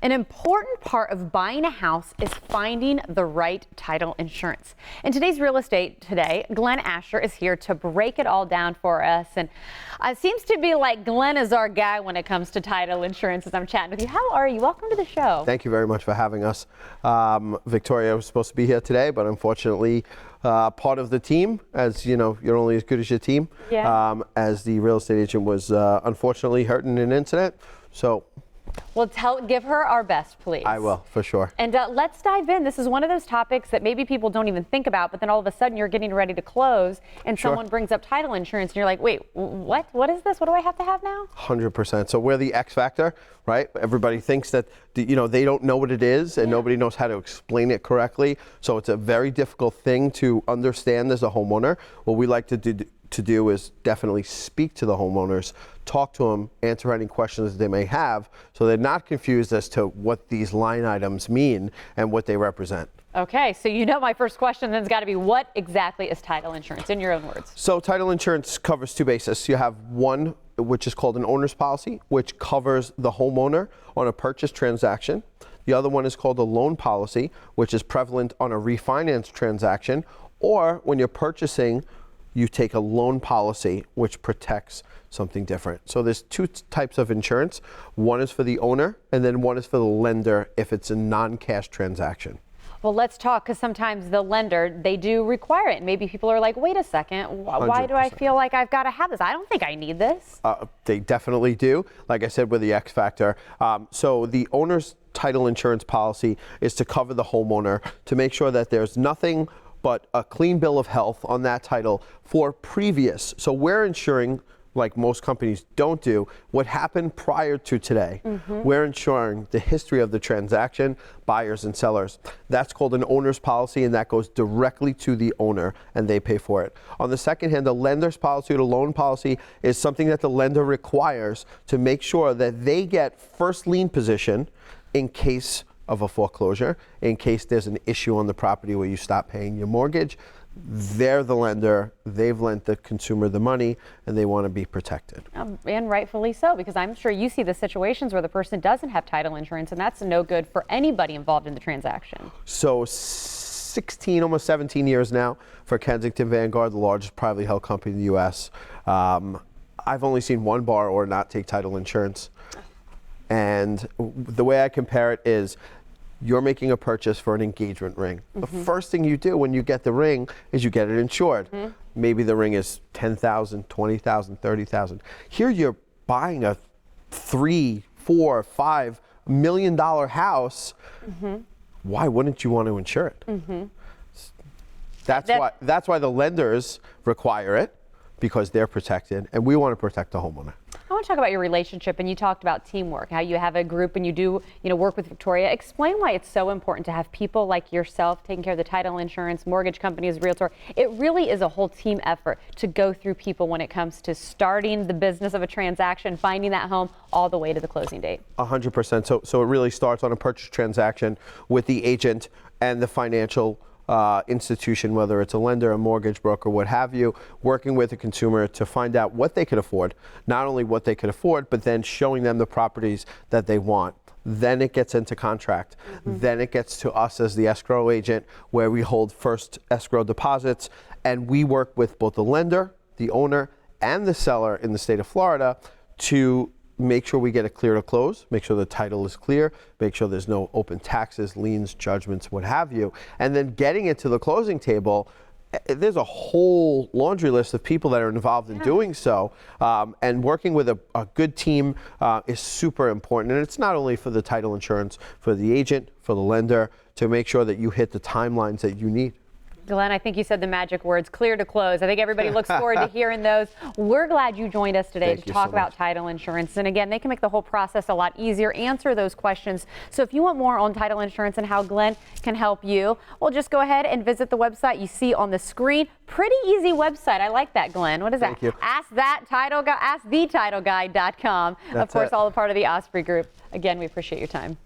An important part of buying a house is finding the right title insurance. In today's Real Estate Today, Glenn Asher is here to break it all down for us. And it seems to be like Glenn is our guy when it comes to title insurance as I'm chatting with you. How are you? Welcome to the show. Thank you very much for having us. Victoria was supposed to be here today, but unfortunately part of the team, as you know, you're only as good as your team, as the real estate agent was unfortunately hurt in an incident. So. Well, give her our best, please. I will, for sure. And let's dive in. This is one of those topics that maybe people don't even think about, but then all of a sudden you're getting ready to close and someone brings up title insurance and you're like, wait, what? What is this? What do I have to have now? 100%. So we're the X factor, right? Everybody thinks that, you know, they don't know what it is and nobody knows how to explain it correctly. So it's a very difficult thing to understand as a homeowner. What we like to do is definitely speak to the homeowners, talk to them, answer any questions that they may have, so they're not confused as to what these line items mean and what they represent. Okay, so you know my first question then has got to be, what exactly is title insurance, in your own words? So title insurance covers two bases. You have one, which is called an owner's policy, which covers the homeowner on a purchase transaction. The other one is called a loan policy, which is prevalent on a refinance transaction, or when you're purchasing, you take a loan policy which protects something different. So there's two types of insurance. One is for the owner and then one is for the lender if it's a non-cash transaction. Well, let's talk, because sometimes the lender, they do require it. Maybe people are like, wait a second, why 100%. do I feel like I've got to have this? I don't think I need this. They definitely do. Like I said, with the X factor. So the owner's title insurance policy is to cover the homeowner to make sure that there's nothing but a clean bill of health on that title for previous. So we're insuring, like most companies don't do, what happened prior to today. We're insuring the history of the transaction, buyers and sellers. That's called an owner's policy, and that goes directly to the owner and they pay for it. On the second hand, the lender's policy or the loan policy is something that the lender requires to make sure that they get first lien position in case of a foreclosure, in case there's an issue on the property where you stop paying your mortgage. They're the lender, they've lent the consumer the money, and they want to be protected. And rightfully so, because I'm sure you see the situations where the person doesn't have title insurance, and that's no good for anybody involved in the transaction. So 16, almost 17 years now for Kensington Vanguard, the largest privately held company in the U.S. I've only seen one borrower not take title insurance. And the way I compare it is, you're making a purchase for an engagement ring. The first thing you do when you get the ring is you get it insured. Maybe the ring is $10,000, $20,000, $30,000. Here you're buying a $3, $4, $5 million house. Why wouldn't you want to insure it? That's why the lenders require it, because they're protected, and we want to protect the homeowner. I want to talk about your relationship, and you talked about teamwork, how you have a group and you do, work with Victoria. Explain why it's so important to have people like yourself taking care of the title insurance, mortgage companies, realtor. It really is a whole team effort to go through people when it comes to starting the business of a transaction, finding that home, all the way to the closing date. 100%. So it really starts on a purchase transaction with the agent and the financial institution, whether it's a lender, a mortgage broker, what have you, working with a consumer to find out what they could afford, not only what they could afford, but then showing them the properties that they want. Then it gets into contract. Then it gets to us as the escrow agent, where we hold first escrow deposits, and we work with both the lender, the owner, and the seller in the state of Florida to make sure we get it clear to close, make sure the title is clear, make sure there's no open taxes, liens, judgments, what have you. And then getting it to the closing table, there's a whole laundry list of people that are involved in doing so. And working with a good team is super important. And it's not only for the title insurance, for the agent, for the lender, to make sure that you hit the timelines that you need. Glenn, I think you said the magic words, clear to close. I think everybody looks forward to hearing those. We're glad you joined us today to talk about title insurance. And again, they can make the whole process a lot easier, answer those questions. So if you want more on title insurance and how Glenn can help you, well, just go ahead and visit the website you see on the screen. Pretty easy website. I like that, Glenn. What is that? Thank you. AskThetitleGuide.com. Of course, all a part of the Osprey Group. Again, we appreciate your time.